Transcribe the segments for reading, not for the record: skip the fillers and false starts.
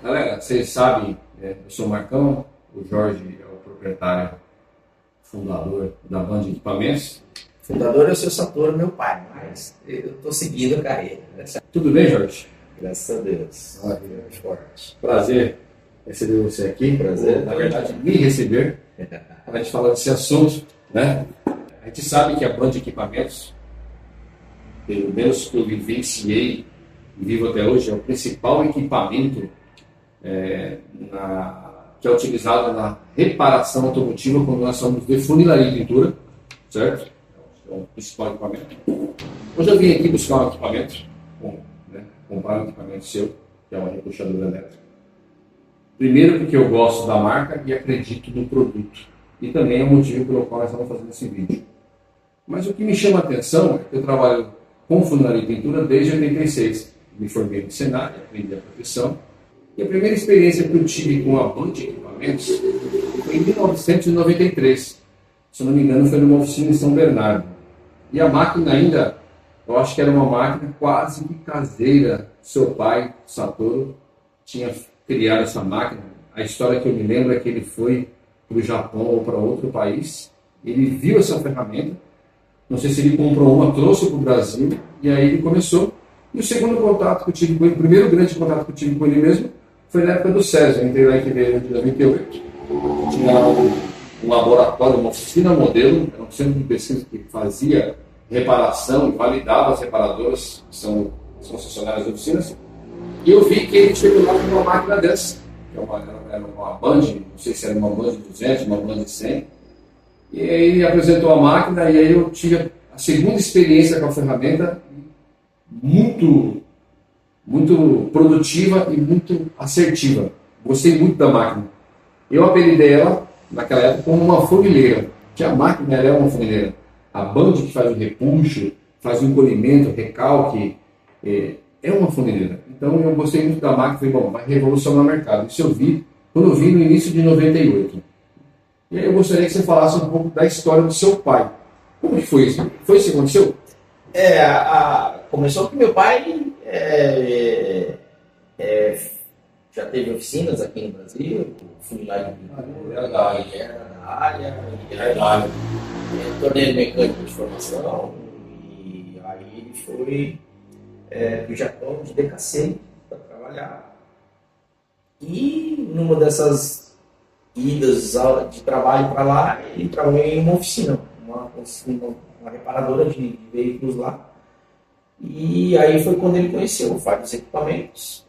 Galera, vocês sabem, eu sou o Marcão, o Jorge é o proprietário, fundador da Band de Equipamentos. Fundador é o seu Satoru, meu pai, mas eu estou seguindo a carreira. Né? Tudo bem, Jorge? Graças a Deus. Maravilha. Forte. Prazer receber você aqui. Prazer. Na verdade, me receber para a gente falar desse assunto, né? A gente sabe que a Band de Equipamentos, pelo menos que eu vivenciei e vivo até hoje, é o principal equipamento que é utilizado na reparação automotiva quando nós somos de funilaria e pintura, certo? É o principal equipamento. Hoje eu vim aqui buscar um equipamento, comprar um equipamento seu, que é uma repuxadora elétrica. Primeiro porque eu gosto da marca e acredito no produto. E também é o motivo pelo qual nós estamos fazendo esse vídeo. Mas o que me chama a atenção é que eu trabalho com funilaria e pintura desde 86. Me formei no Senai, aprendi a profissão. E a primeira experiência que eu tive com a Band de Equipamentos foi em 1993. Se eu não me engano, foi numa oficina em São Bernardo. E a máquina ainda, eu acho que era uma máquina quase que caseira. Seu pai, Satoru, tinha criado essa máquina. A história que eu me lembro é que ele foi para o Japão ou para outro país. Ele viu essa ferramenta. Não sei se ele comprou uma, trouxe para o Brasil. E aí ele começou. E o segundo contato que eu tive com ele, o primeiro grande contato que eu tive com ele mesmo, foi na época do César. Eu entrei lá em fevereiro de 98. Tinha um laboratório, uma oficina modelo, era um centro de pesquisa que fazia reparação e validava as reparadoras, que são as concessionárias de oficinas. E eu vi que ele chegou lá com uma máquina dessa, que era uma Band, não sei se era uma Band de 200, uma Band de 100. E aí ele apresentou a máquina e aí eu tive a segunda experiência com a ferramenta, muito produtiva e muito assertiva. Gostei muito da máquina. Eu apelidei ela, naquela época, como uma funileira, que a máquina ela é uma funileira. A Band que faz o repuxo, faz o encolhimento, recalque, é uma funileira. Então eu gostei muito da máquina, falei, bom, vai revolucionar o mercado. Isso eu vi quando eu vi no início de 98. E aí eu gostaria que você falasse um pouco da história do seu pai. Como que foi isso? Foi isso que aconteceu? Começou que meu pai já teve oficinas aqui no Brasil, funilaria de pintura, ele era da área, torneiro mecânico de formação, e aí ele foi para o Japão de DKC para trabalhar. E numa dessas idas de trabalho para lá, ele trabalhou em uma oficina, uma reparadora de veículos lá. E aí foi quando ele conheceu vários equipamentos,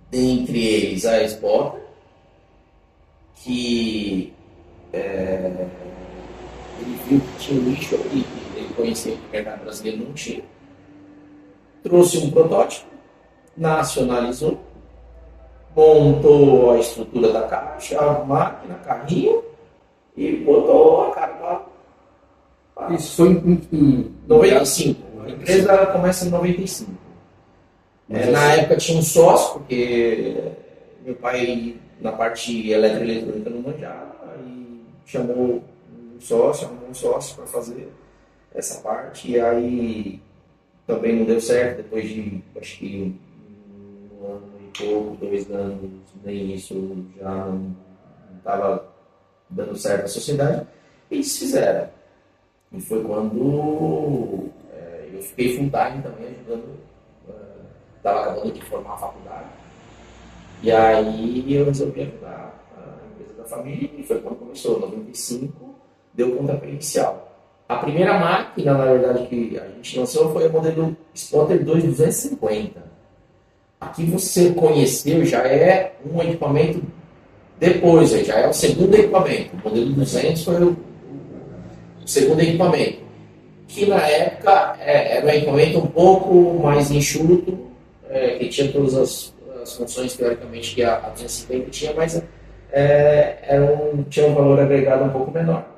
dentre eles a Spotter, que ele viu que tinha um nicho ali, ele conhecia que o mercado brasileiro não tinha. Trouxe um protótipo, nacionalizou, montou a estrutura da caixa, a máquina, carrinho e botou a cara lá. Isso foi em 95. A empresa começa em 95. Na época tinha um sócio, porque meu pai, na parte elétrica e eletrônica, não manjava, e chamou um sócio para fazer essa parte, e aí também não deu certo, depois de, acho que um ano e pouco, 2 anos, nem isso já não estava dando certo a sociedade, e eles fizeram. E foi quando eu fiquei full time também ajudando, estava acabando de formar a faculdade, e aí eu resolvi ajudar a empresa da família, e foi quando começou, em 95, deu o pontapé inicial. A primeira máquina, na verdade, que a gente lançou foi o modelo Spotter 2250. Aqui você conheceu, já é um equipamento depois, já é o segundo equipamento. O modelo 200 foi o segundo equipamento, que na época era um equipamento um pouco mais enxuto, que tinha todas as funções, teoricamente, que a 250 tinha, mas tinha um valor agregado um pouco menor.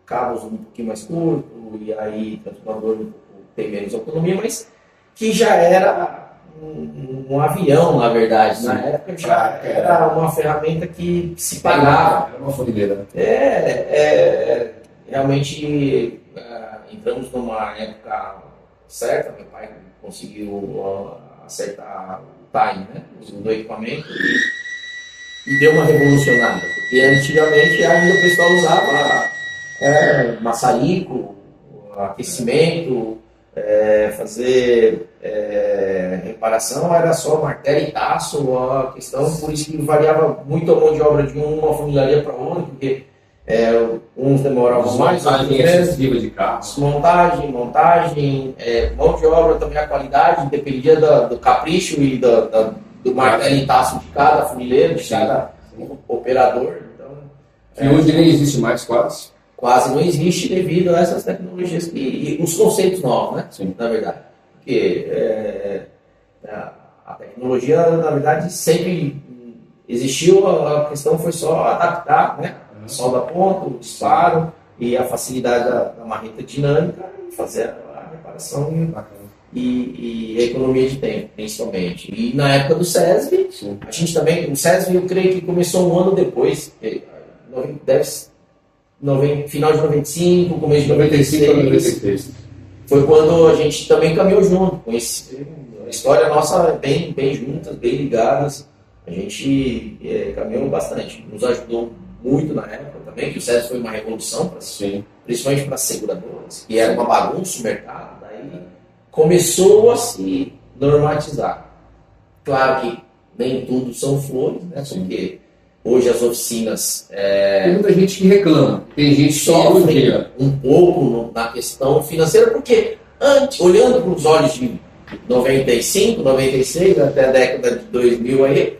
Cabos um pouquinho mais curto, e aí transformador tem menos autonomia, mas que já era um avião, na verdade. Na época já era uma ferramenta que se pagava. Era uma funileira. Realmente entramos numa época certa, meu pai conseguiu acertar time, né? Do equipamento e deu uma revolucionada. Porque antigamente ainda o pessoal usava maçarico, aquecimento, fazer reparação era só martelo e taço, a questão, por isso que variava muito a mão de obra de uma funilaria para outra, porque uns demoravam mais, outros menos. De carro. Montagem, mão de obra também, a qualidade dependia do capricho e do martelo e taço de cada funileiro, de cada operador. Então, que hoje nem existe mais quase. Quase não existe devido a essas tecnologias e os conceitos novos, né? Sim. Na verdade. Porque a tecnologia, na verdade, sempre existiu, a questão foi só adaptar, né? Solda ponto, o disparo e a facilidade da marreta dinâmica e fazer a reparação e a economia de tempo, principalmente. E na época do SESV, a gente também, o SESV eu creio que começou um ano depois, final de 95, começo de 96, foi quando a gente também caminhou junto, a história nossa bem juntas, bem ligadas, a gente caminhou bastante, nos ajudou muito na época também, que o SESV foi uma revolução, principalmente para as seguradoras, que era uma bagunça o mercado, daí começou a se normatizar. Claro que nem tudo são flores, né? Porque hoje as oficinas... Tem muita gente que reclama, tem gente que sofre um pouco na questão financeira, porque olhando para os olhos de 95, 96, até a década de 2000 aí,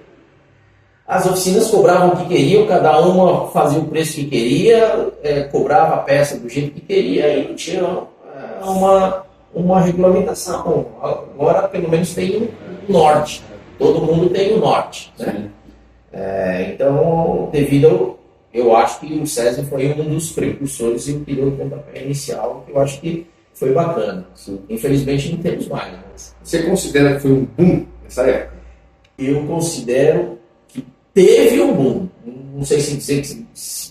as oficinas cobravam o que queriam, cada uma fazia o preço que queria, cobrava a peça do jeito que queria e não tinha uma regulamentação. Agora, pelo menos, tem um norte. Todo mundo tem um norte. Né? Então, eu acho que o SESV foi um dos precursores e o piloto de pontapé inicial, que eu acho que foi bacana. Sim. Infelizmente, não temos mais. Mas... Você considera que foi um boom nessa época? Eu considero que teve um boom. Não sei se dizer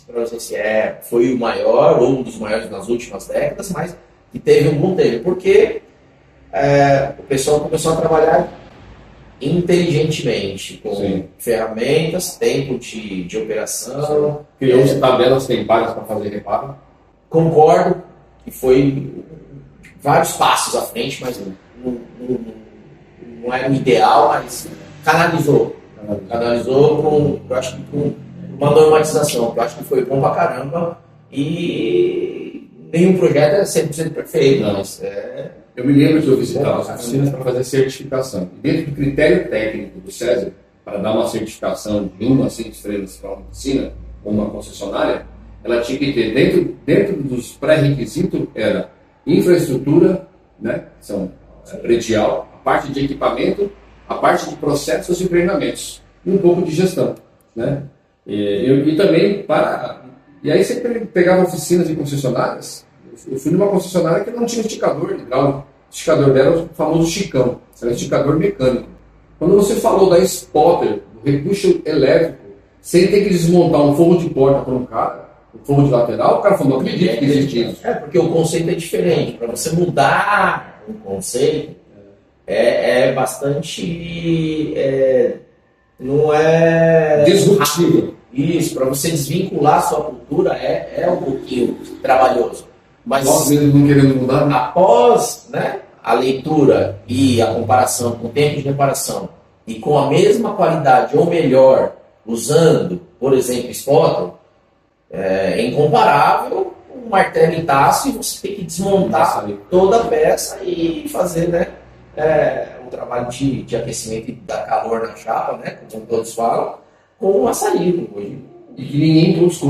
para você se foi o maior ou um dos maiores nas últimas décadas, mas que teve um boom dele, porque o pessoal começou a trabalhar inteligentemente, com ferramentas, tempo de operação. Criou-se tabelas tempárias para fazer reparo. Concordo que foi vários passos à frente, mas não é o ideal, mas canalizou eu acho que com uma normatização, que eu acho que foi bom pra caramba, e nenhum projeto é 100% perfeito. Mas eu me lembro de eu visitar as oficinas para fazer certificação. E dentro do critério técnico do SESV, para dar uma certificação de 1 a 5 estrelas para uma oficina ou uma concessionária, ela tinha que ter, dentro dos pré-requisitos, era infraestrutura, né, são predial, a parte de equipamento, a parte de processos e treinamentos, e um pouco de gestão. Né? E também, e aí você pegava oficinas e concessionárias. Eu fui numa concessionária que não tinha esticador hidráulico. O esticador dela era o famoso chicão, era esticador mecânico. Quando você falou da spotter, do repuxo elétrico, sem ter que desmontar um forro de porta para um cara, um forro de lateral, o cara falou, não acredito que existe isso. Porque o conceito é diferente. Para você mudar o conceito, é bastante... não é... disruptivo. Isso, para você desvincular a sua cultura é um pouquinho trabalhoso. Mas nós mesmos não querendo mudar. Após, né, a leitura e a comparação com o tempo de reparação e com a mesma qualidade ou melhor, usando, por exemplo, spotter, é incomparável um martelo e taço, e você tem que desmontar toda a peça e fazer, né, um trabalho de aquecimento e dar calor na chapa, né, como todos falam, com o maçarico. E que ninguém usa.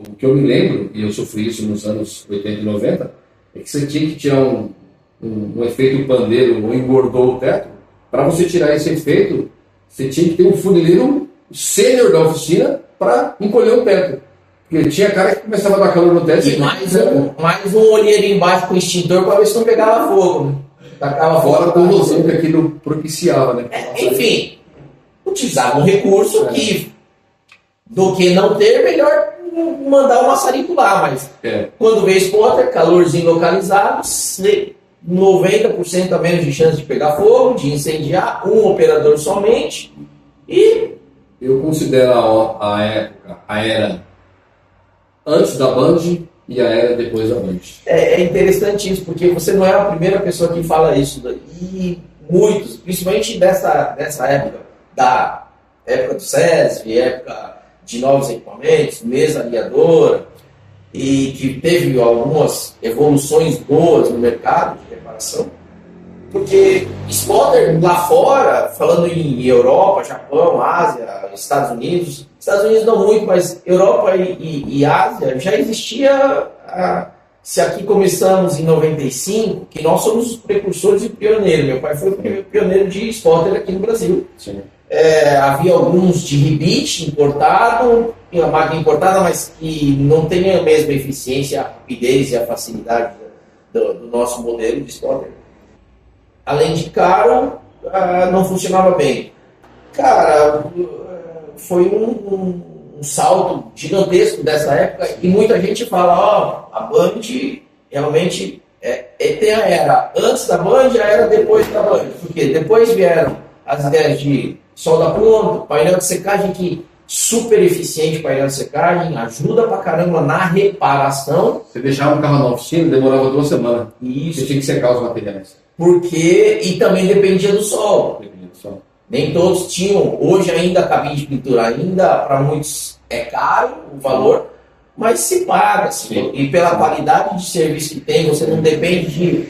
O que eu me lembro, e eu sofri isso nos anos 80 e 90, é que você tinha que tirar um efeito pandeiro ou engordou o teto. Para você tirar esse efeito, você tinha que ter um funileiro sênior da oficina para encolher o teto. Porque tinha cara que começava a dar calor no teto. E mais um olheiro embaixo com extintor para ver se não pegava fogo. Né? Tacava fora com o corrosão que aquilo propiciava. Né? Enfim, utilizava um recurso que, do que não ter, melhor mandar o maçarico lá, mas quando vê spotter, calorzinho localizado, 90% a menos de chance de pegar fogo, de incendiar, um operador somente. E Eu considero a época, a era antes da Band e a era depois da Band. é interessante isso, porque você não é a primeira pessoa que fala isso. E muitos, principalmente dessa época, da época do SESV, época de novos equipamentos, mesa alinhadora, e que teve algumas evoluções boas no mercado de reparação. Porque spotter lá fora, falando em Europa, Japão, Ásia, Estados Unidos não muito, mas Europa e Ásia já existia. Se aqui começamos em 95, que nós somos os precursores e pioneiros. Meu pai foi o primeiro pioneiro de spotter aqui no Brasil. Sim. Havia alguns de rebite importado, uma máquina importada, mas que não tem a mesma eficiência, a rapidez e a facilidade do nosso modelo de spotter. Além de caro, não funcionava bem. Cara, foi um salto gigantesco dessa época e muita gente fala, a Band realmente tem a era antes da Band e a era depois da Band. Porque depois vieram as ideias de solda ponto, painel de secagem que super eficiente, painel de secagem, ajuda pra caramba na reparação. Você deixava o carro na oficina, demorava 2 semanas. Isso. Você tinha que secar os materiais. E também dependia do sol. Dependia do sol. Nem todos tinham. Hoje ainda a cabine de pintura, ainda para muitos é caro o valor, mas se paga. Assim, e pela qualidade de serviço que tem, você não depende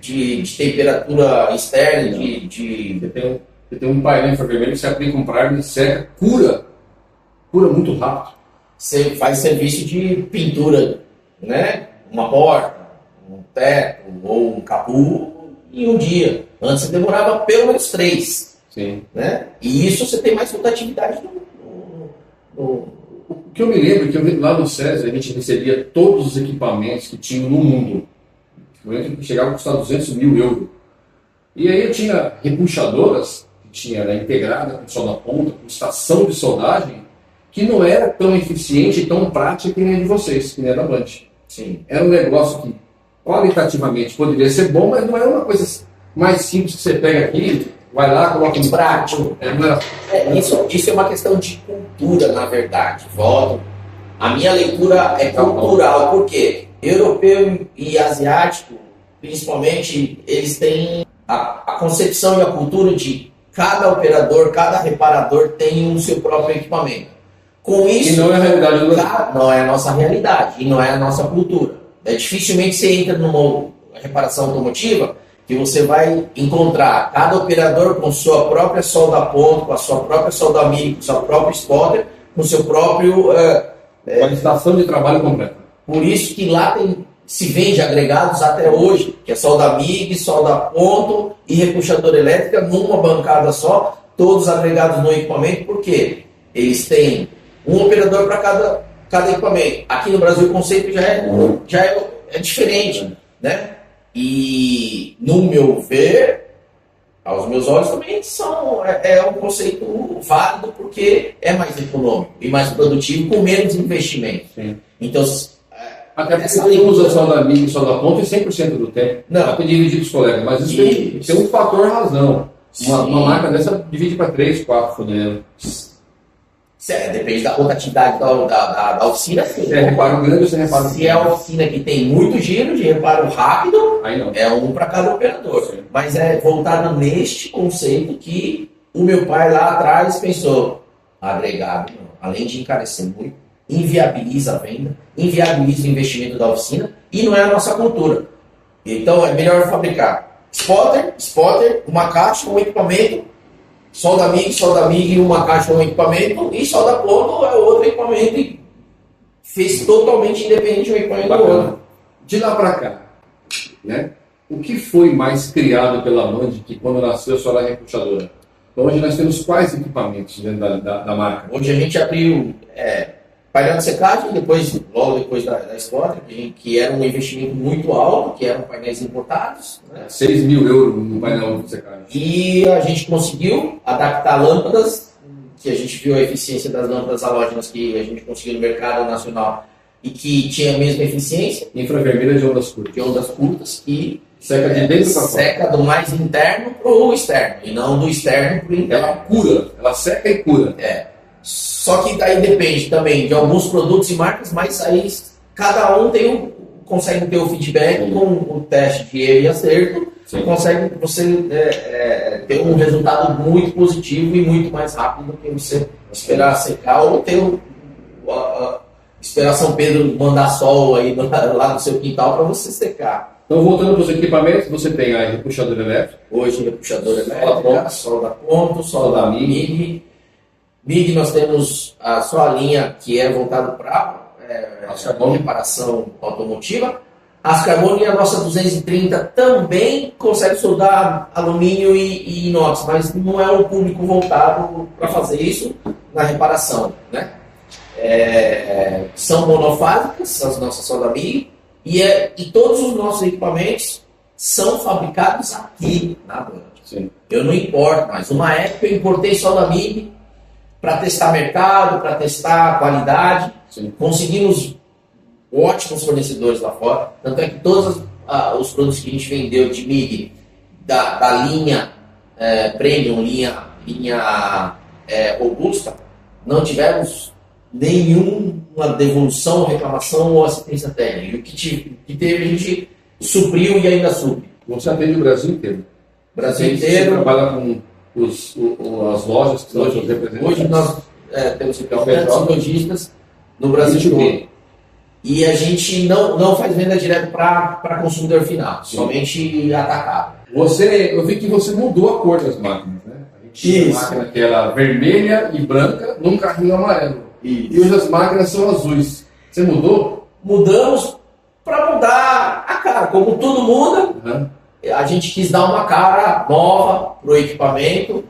de temperatura externa, Você tem um painel infravermelho que você aplica um primer, seca, cura muito rápido. Você faz serviço de pintura, né? Uma porta, um teto ou um capô em um dia. Antes você demorava pelo menos 3. Sim. Né? E isso você tem mais rotatividade O que eu me lembro é que lá no SESI a gente recebia todos os equipamentos que tinham no mundo. Chegava a custar 200 mil euros. E aí eu tinha repuxadoras, que tinha integrada com solda ponta, com estação de soldagem, que não era tão eficiente e tão prática que nem a de vocês, que nem a da Band. Sim. Era um negócio que qualitativamente poderia ser bom, mas não era uma coisa mais simples que você pega aqui, vai lá, coloca em prático. Isso é uma questão de cultura, na verdade. Volto. A minha leitura é cultural, porque europeu e asiático, principalmente, eles têm a concepção e a cultura de cada operador, cada reparador tem o seu próprio equipamento. Com isso, e não é a realidade do Brasil. Não é a nossa realidade e não é a nossa cultura. Dificilmente você entra numa reparação automotiva que você vai encontrar cada operador com sua própria solda ponto, com a sua própria solda MIG, com sua própria spotter, com seu próprio... com a estação de trabalho completa. Por isso que lá se vende agregados até hoje, que é solda MIG, solda ponto e repuxadora elétrica numa bancada só, todos agregados no equipamento, porque eles têm um operador para cada equipamento. Aqui no Brasil o conceito já é diferente, né? E, no meu ver, aos meus olhos também é um conceito válido porque é mais econômico e mais produtivo com menos investimento. Sim. Então, até porque você usa só da MIG e só da ponta e 100% do tempo. Não. Dá para dividir com os colegas, mas isso tem um fator razão. Uma marca dessa divide para 3, 4 funerais. Depende da rotatividade da oficina. Reparo grande, você repara. Se é a oficina que tem muito giro de reparo rápido, aí não. É um para cada operador. Sim. Mas é voltado neste conceito que o meu pai lá atrás pensou: agregado, além de encarecer muito, inviabiliza a venda, inviabiliza o investimento da oficina e não é a nossa cultura. Então é melhor fabricar spotter, uma caixa, um equipamento. Solda MIG, uma caixa, um equipamento, e solda ponto é outro equipamento, e fez totalmente independente um equipamento do outro. De lá para cá, né? O que foi mais criado pela Band que quando nasceu só era repuxadora? Então hoje nós temos quais equipamentos dentro da marca? Hoje a gente abriu painel de secagem, logo depois da Spotter, que era um investimento muito alto, que eram painéis importados. Né? 6 mil euros no painel de secagem. E a gente conseguiu adaptar lâmpadas, que a gente viu a eficiência das lâmpadas halógenas que a gente conseguiu no mercado nacional e que tinha a mesma eficiência. Infravermelha de ondas curtas. De ondas curtas, e Seca de dentro para fora. Seca do mais interno para o externo, e não do externo para o interno. Ela cura, ela seca e cura. Só que daí depende também de alguns produtos e marcas, mas aí cada um consegue ter o feedback com o teste de erro e acerto. Sim. Consegue você ter um resultado muito positivo e muito mais rápido do que você esperar secar ou ter esperar São Pedro mandar sol aí lá no seu quintal para você secar. Então, voltando para os equipamentos, você tem aí repuxador elétrico. Hoje, repuxador elétrico, solda ponto, solda MIG. MIG, nós temos só a linha que é voltada para reparação automotiva. As Carbone e a nossa 230 também consegue soldar alumínio e inox, mas não é um público voltado para fazer isso na reparação, né? São monofásicas as nossas solda MIG e todos os nossos equipamentos são fabricados aqui na Band. Eu não importo, mas uma época eu importei solda MIG para testar mercado, para testar qualidade. Sim. Conseguimos ótimos fornecedores lá fora, tanto é que todos os produtos que a gente vendeu de MIG da linha Premium, linha robusta, não tivemos nenhuma devolução, reclamação ou assistência técnica. O que teve a gente supriu e ainda supre. Você atende o Brasil inteiro? Brasil inteiro. Você trabalha com as lojas que nós representamos? Hoje nós temos representantes e lojistas no Brasil todo. E a gente não faz venda direto para consumidor final, somente atacado. Eu vi que você mudou a cor das máquinas, né? A gente tinha uma máquina que era vermelha e branca num carrinho amarelo. E hoje as máquinas são azuis. Você mudou? Mudamos para mudar a cara. Como tudo muda, a gente quis dar uma cara nova para o equipamento.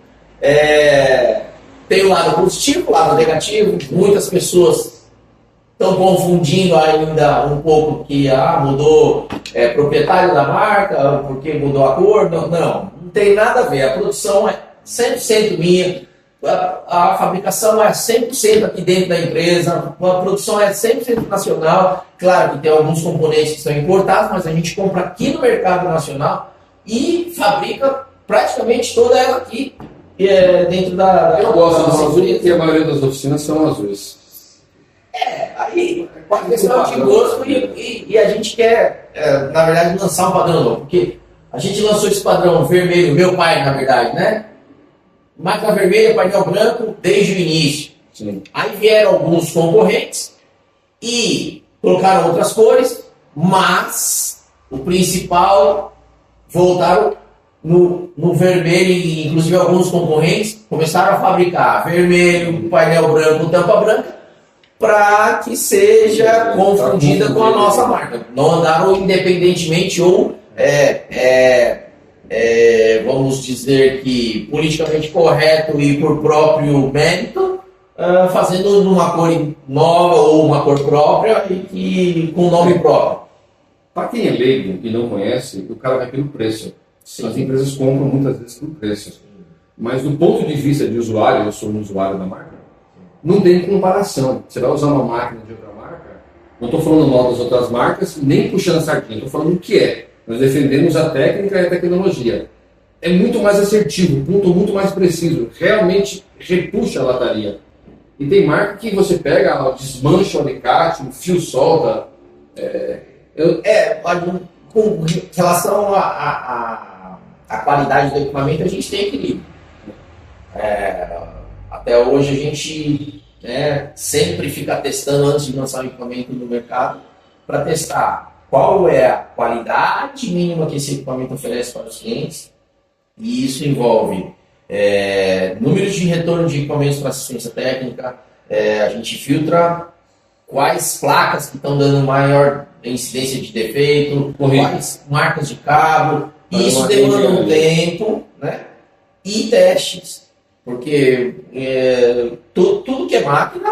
Tem o lado positivo, o lado negativo. Muitas pessoas estão confundindo ainda um pouco que mudou proprietário da marca, porque mudou a cor. Não tem nada a ver. A produção é 100% minha, a fabricação é 100% aqui dentro da empresa, a produção é 100% nacional. Claro que tem alguns componentes que são importados, mas a gente compra aqui no mercado nacional e fabrica praticamente toda ela aqui dentro da... Eu gosto do azul e a maioria das oficinas são azuis. Aí pode questão de gosto e a gente quer, na verdade, lançar um padrão novo, porque a gente lançou esse padrão vermelho, meu pai, na verdade, né? Máquina vermelha, painel branco, desde o início. Sim. Aí vieram alguns concorrentes e colocaram outras cores, mas o principal voltaram no vermelho, e inclusive alguns concorrentes começaram a fabricar vermelho, painel branco, tampa branca, para que seja confundida com a nossa marca. Não andaram independentemente ou, vamos dizer que politicamente correto e por próprio mérito, fazendo uma cor nova ou uma cor própria e com nome próprio. Para quem é leigo e não conhece, o cara vai pelo preço. Sim. As empresas compram muitas vezes pelo preço. Mas do ponto de vista de usuário, eu sou um usuário da marca, não tem comparação. Você vai usar uma máquina de outra marca, não estou falando mal das outras marcas, nem puxando a sardinha, estou falando o que é. Nós defendemos a técnica e a tecnologia. É muito mais assertivo, ponto muito mais preciso, realmente repuxa a lataria. E tem marca que você pega, desmancha o alicate, o fio solta. Com relação à qualidade do equipamento, a gente tem equilíbrio. Até hoje a gente sempre fica testando antes de lançar o equipamento no mercado para testar qual é a qualidade mínima que esse equipamento oferece para os clientes, e isso envolve números de retorno de equipamentos para assistência técnica, a gente filtra quais placas que estão dando maior incidência de defeito, quais marcas de cabo, isso demanda um tempo, né? E testes. Porque tudo que é máquina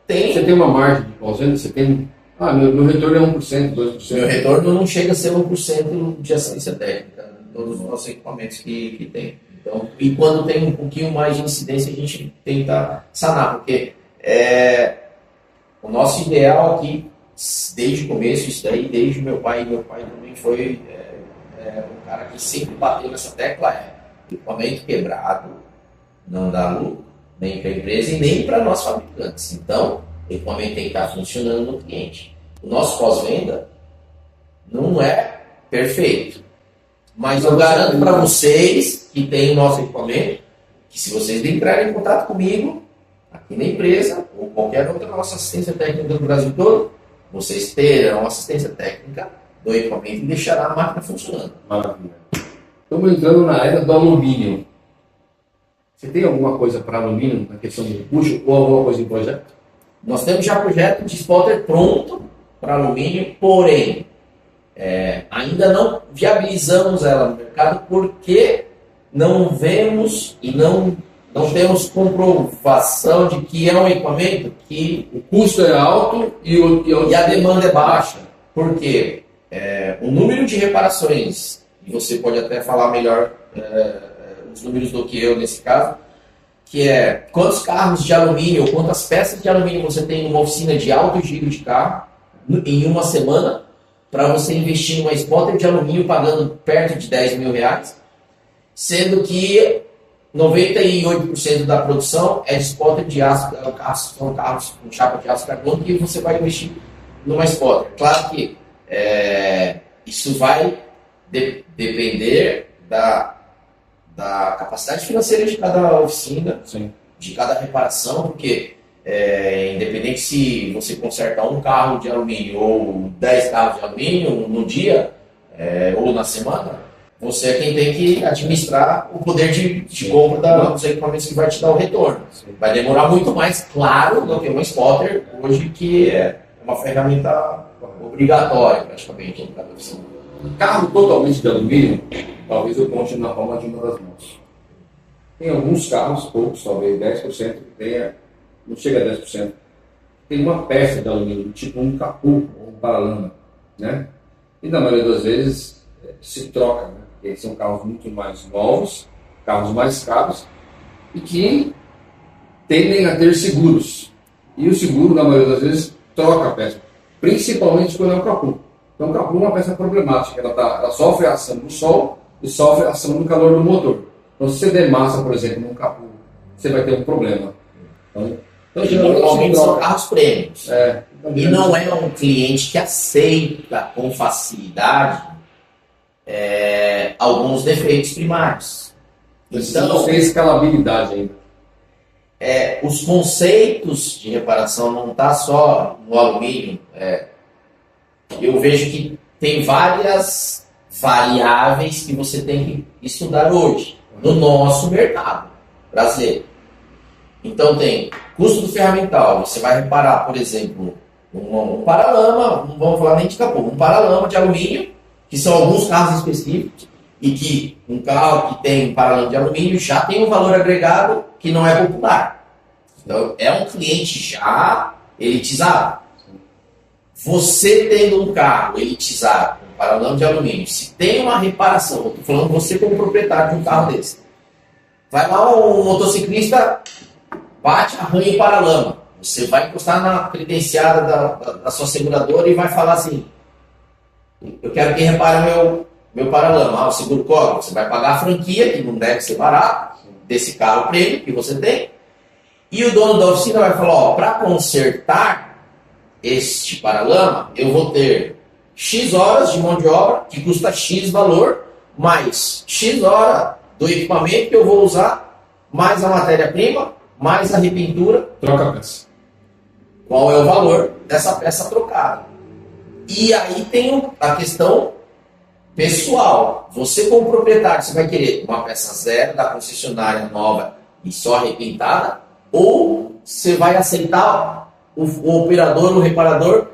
tem... Você tem uma margem de ausência, você tem... meu retorno é 1%, 2%. Meu retorno não chega a ser 1% de assistência técnica, todos os nossos equipamentos que tem. Então, e quando tem um pouquinho mais de incidência, a gente tenta sanar, porque o nosso ideal aqui, desde o começo, isso daí, desde meu pai também foi um cara que sempre bateu nessa tecla equipamento quebrado não dá lucro nem para a empresa e nem para nós fabricantes. Então, o equipamento tem que estar funcionando no cliente. O nosso pós-venda não é perfeito, mas eu garanto para vocês que tem o nosso equipamento, que se vocês entrarem em contato comigo, aqui na empresa, ou qualquer outra nossa assistência técnica do Brasil todo, vocês terão assistência técnica do equipamento e deixará a máquina funcionando. Maravilha. Estamos entrando na era do alumínio. Você tem alguma coisa para alumínio na questão do puxo ou alguma coisa em projeto? Nós temos já projeto de spotter pronto para alumínio, porém, ainda não viabilizamos ela no mercado porque não vemos e não temos comprovação de que é um equipamento que o custo é alto e a demanda é baixa. Por quê? O número de reparações, e você pode até falar melhor os números do que eu nesse caso, que é quantos carros de alumínio ou quantas peças de alumínio você tem em uma oficina de alto giro de carro em uma semana para você investir numa spotter de alumínio pagando perto de 10 mil reais, sendo que 98% da produção é de spotter de aço, são carros com chapa de aço carbono que você vai investir numa spotter. Claro que isso vai depender da capacidade financeira de cada oficina, sim, de cada reparação, porque independente se você conserta um carro de alumínio ou 10 carros de alumínio no dia ou na semana, você é quem tem que administrar o poder de compra dos equipamentos que vai te dar o retorno. sim. Vai demorar muito mais, claro, do que uma spotter hoje, que é uma ferramenta obrigatória praticamente em cada oficina. Carro totalmente de alumínio, talvez eu conte na palma de uma das mãos. Tem alguns carros, poucos, talvez 10%, que tenha, não chega a 10%, tem uma peça de alumínio, tipo um capô ou um paralama, né? E na maioria das vezes se troca, né? Porque são carros muito mais novos, carros mais caros, e que tendem a ter seguros. E o seguro, na maioria das vezes, troca a peça, principalmente quando é um capô. Então, o capô é uma peça problemática, ela sofre a ação do sol e sofre a ação do calor do motor. Então, se você der massa, por exemplo, num capô, você vai ter um problema. Então Normalmente são carros prêmios. E não não é um cliente que aceita com facilidade alguns defeitos primários. Então, tem escalabilidade ainda. Os conceitos de reparação não está só no alumínio. Eu vejo que tem várias variáveis que você tem que estudar hoje no nosso mercado brasileiro. Então tem custo do ferramental. Você vai reparar, por exemplo, um paralama, não vamos falar nem de capô, um paralama de alumínio, que são alguns carros específicos, e que um carro que tem paralama de alumínio já tem um valor agregado que não é popular. Então é um cliente já elitizado. Você tendo um carro elitizado, um paralama de alumínio, se tem uma reparação, eu estou falando você como proprietário de um carro desse, vai lá um motociclista, bate, arranha o paralama. Você vai encostar na credenciada da sua seguradora e vai falar assim: eu quero que repare meu paralama. O seguro cobre. Você vai pagar a franquia, que não deve ser barato, desse carro prêmio que você tem. E o dono da oficina vai falar: para consertar este paralama, eu vou ter X horas de mão de obra, que custa X valor, mais X hora do equipamento que eu vou usar, mais a matéria-prima, mais a repintura. Troca a peça. Qual é o valor dessa peça trocada? E aí tem a questão pessoal. Você, como proprietário, você vai querer uma peça zero da concessionária nova e só repintada? Ou você vai aceitar o operador, o reparador,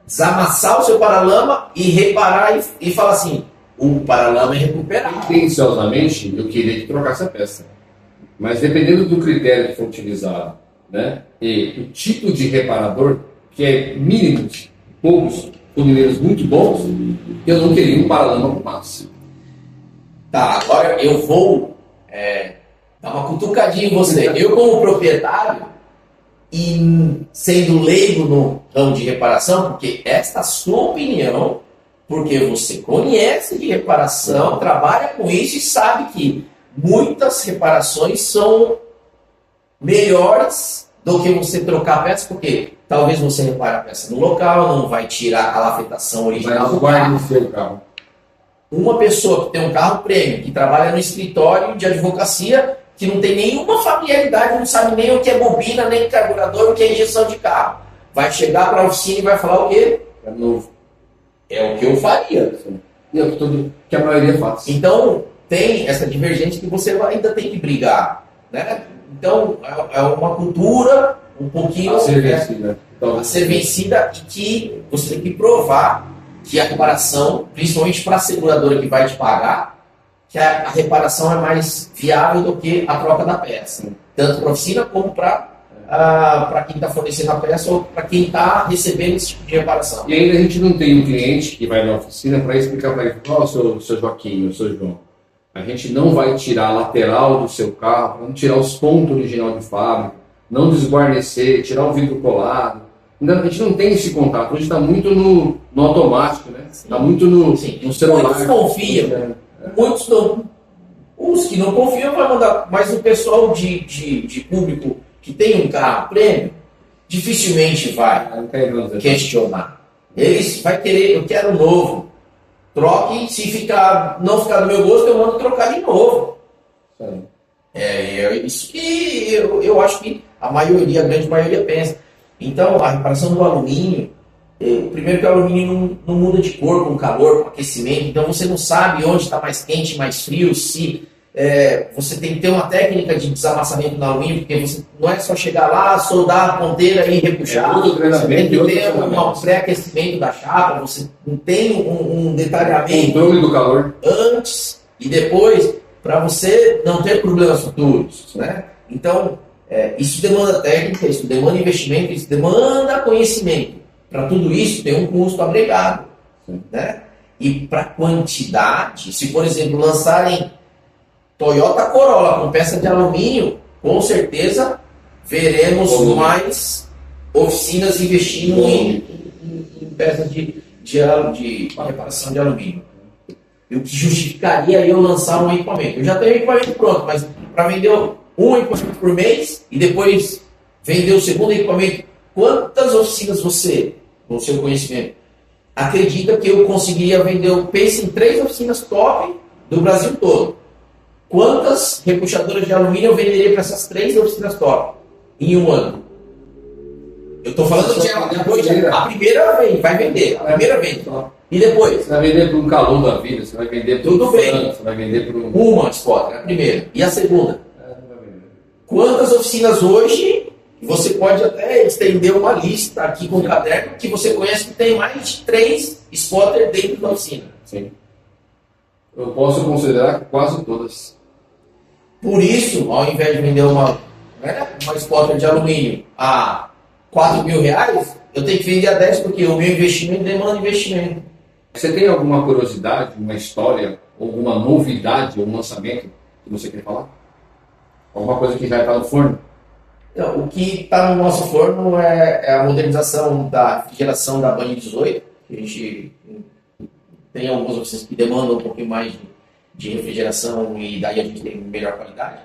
desamassar o seu paralama e reparar e falar assim: o paralama é recuperado? Intenciosamente, eu queria que trocasse a peça. Mas dependendo do critério que for utilizado, né, e o tipo de reparador, que é mínimo, poucos funileiros muito bons, eu não queria um paralama com massa. Tá, agora eu vou dar uma cutucadinha em você. Eu, como proprietário, e sendo leigo no ramo de reparação, porque esta sua opinião Porque você conhece de reparação, trabalha com isso e sabe que muitas reparações são melhores do que você trocar a peça, porque talvez você repare a peça no local, não vai tirar aquela afetação original do carro. Uma pessoa que tem um carro premium, que trabalha no escritório de advocacia, que não tem nenhuma familiaridade, não sabe nem o que é bobina, nem carburador, o que é injeção de carro, vai chegar para a oficina e vai falar o quê? É novo. É o que eu faria. E é o que a maioria faz. Então, tem essa divergência que você ainda tem que brigar, né? Então, é uma cultura um pouquinho a ser vencida. Então, a ser vencida, e que você tem que provar que a reparação, principalmente para a seguradora que vai te pagar, que a reparação é mais viável do que a troca da peça. Tanto para a oficina como para quem está fornecendo a peça ou para quem está recebendo esse tipo de reparação. E ainda a gente não tem um cliente que vai na oficina para explicar para ele: ó, seu Joaquim, o seu João, a gente não vai tirar a lateral do seu carro, vamos tirar os pontos original de fábrica, não desguarnecer, tirar o vidro colado. Ainda a gente não tem esse contato, hoje está muito no automático, né? Está muito no celular. Muitos confiam, muitos não. Os que não confiam vai mandar, mas o pessoal de público que tem um carro prêmio dificilmente vai questionar. Eles vai querer, eu quero novo. Troque, se não ficar do meu gosto, eu mando trocar de novo. Sim. É isso que eu acho que a grande maioria pensa. Então, a reparação do alumínio, primeiro que o alumínio não muda de cor com calor, com aquecimento, então você não sabe onde está mais quente, mais frio, se você tem que ter uma técnica de desamassamento no alumínio, porque você não é só chegar lá, soldar a ponteira e repuxar. Você tem que ter um pré-aquecimento da chapa, você não tem um detalhamento controle do calor antes e depois, para você não ter problemas futuros, né? Então, isso demanda técnica, isso demanda investimento, isso demanda conhecimento. Para tudo isso tem um custo agregado, né? E para quantidade, se por exemplo lançarem Toyota Corolla com peça de alumínio, com certeza veremos mais oficinas investindo em peças de reparação de alumínio. O que justificaria eu lançar um equipamento? Eu já tenho o equipamento pronto, mas para vender um equipamento por mês e depois vender o segundo equipamento, quantas oficinas você, com o seu conhecimento, acredita que eu conseguiria vender o Pace em 3 oficinas top do Brasil todo? Quantas repuxadoras de alumínio eu venderia para essas 3 oficinas top em um ano? Eu estou falando de depois, a primeira vai vender, a primeira vende. E depois? Você vai vender para um calor da vida, você vai vender para tudo bem. Você vai vender para uma spot, a primeira. E a segunda? Quantas oficinas hoje, você pode até estender uma lista aqui com o caderno, que você conhece que tem mais de 3 spotters dentro da oficina? Sim. Eu posso considerar que quase todas. Por isso, ao invés de vender uma spotter de alumínio a R$4.000, eu tenho que vender a 10 porque o meu investimento demanda investimento. Você tem alguma curiosidade, uma história, alguma novidade, um lançamento que você quer falar? Alguma coisa que já está no forno? Então, o que está no nosso forno é a modernização da refrigeração da Banho 18, que a gente tem algumas oficinas que demandam um pouquinho mais de refrigeração e daí a gente tem melhor qualidade.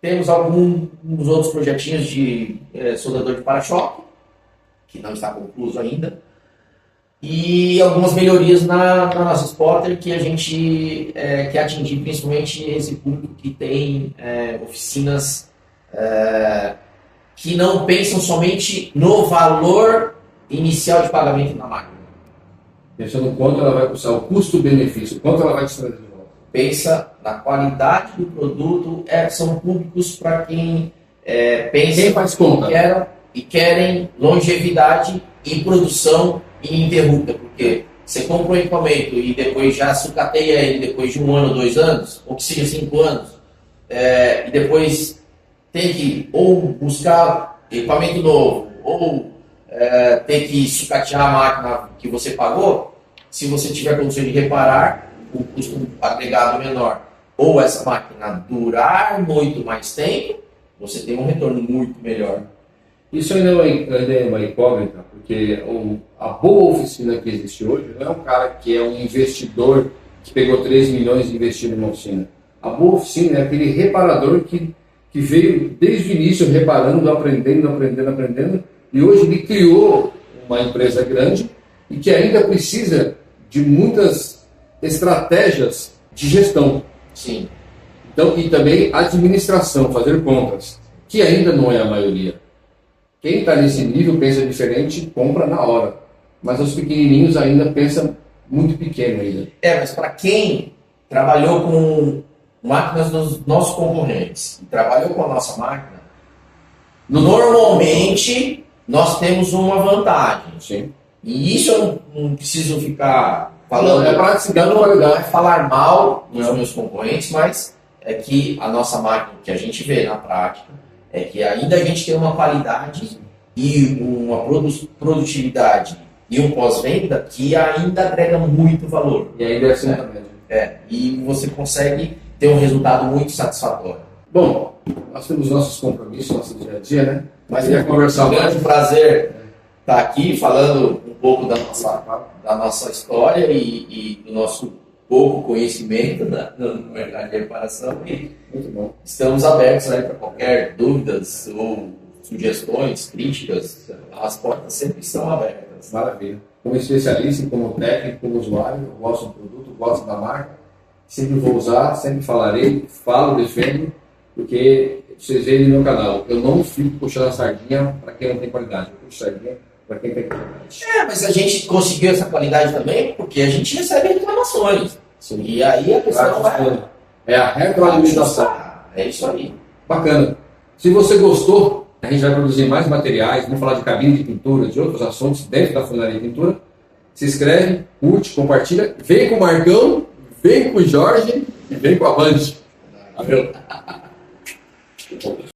Temos alguns outros projetinhos de soldador de para-choque, que não está concluso ainda, e algumas melhorias na nossa spotter que a gente quer atingir, principalmente esse público que tem oficinas que não pensam somente no valor inicial de pagamento na máquina. Pensando quanto ela vai custar, o custo-benefício, quanto ela vai te trazer de volta. Pensa na qualidade do produto, são públicos para quem pensa quem faz conta e querem longevidade e produção ininterrupta, porque você compra um equipamento e depois já sucateia ele depois de 1 ano, 2 anos, ou que seja 5 anos, e depois tem que ou buscar equipamento novo, ou ter que sucatear a máquina que você pagou. Se você tiver condição de reparar, o custo agregado menor, ou essa máquina durar muito mais tempo, você tem um retorno muito melhor. Isso ainda é uma incógnita, porque a boa oficina que existe hoje não é um cara que é um investidor que pegou 3 milhões e investiu numa oficina. A boa oficina é aquele reparador que veio desde o início reparando, aprendendo, e hoje ele criou uma empresa grande e que ainda precisa de muitas estratégias de gestão. Sim. Então, e também administração, fazer contas, que ainda não é a maioria. Quem está nesse nível pensa diferente, compra na hora. Mas os pequenininhos ainda pensam muito pequeno ainda. Mas para quem trabalhou com máquinas dos nossos concorrentes e trabalhou com a nossa máquina, normalmente nós temos uma vantagem. Sim. E isso eu não preciso ficar falando. Não, é praticidade, não é falar mal dos meus concorrentes, mas é que a nossa máquina, que a gente vê na prática, é que ainda a gente tem uma qualidade e uma produtividade e um pós-venda que ainda agrega muito valor. E ainda é assim também. E você consegue ter um resultado muito satisfatório. Bom, nós temos nossos compromissos, nosso dia a dia, né? Mas é conversar um grande prazer estar aqui falando um pouco da nossa história e do nosso pouco conhecimento no mercado de reparação. E muito bom. Estamos abertos para qualquer dúvidas ou sugestões, críticas. As portas sempre estão abertas. Maravilha. Como especialista, como técnico, como usuário, eu gosto do produto, gosto da marca. Sempre vou usar, sempre falarei, falo, defendo, porque vocês veem no meu canal, eu não fico puxando a sardinha para quem não tem qualidade, eu puxo sardinha para quem tem qualidade. Mas a gente conseguiu essa qualidade também porque a gente recebe reclamações. Sim. E aí a pessoa vai... É a retroalimentação. É isso aí. Bacana. Se você gostou, a gente vai produzir mais materiais, vamos falar de cabine de pintura, de outros assuntos dentro da funilaria de pintura. Se inscreve, curte, compartilha, vem com o Marcão, vem com o Jorge e vem com a Band. Valeu.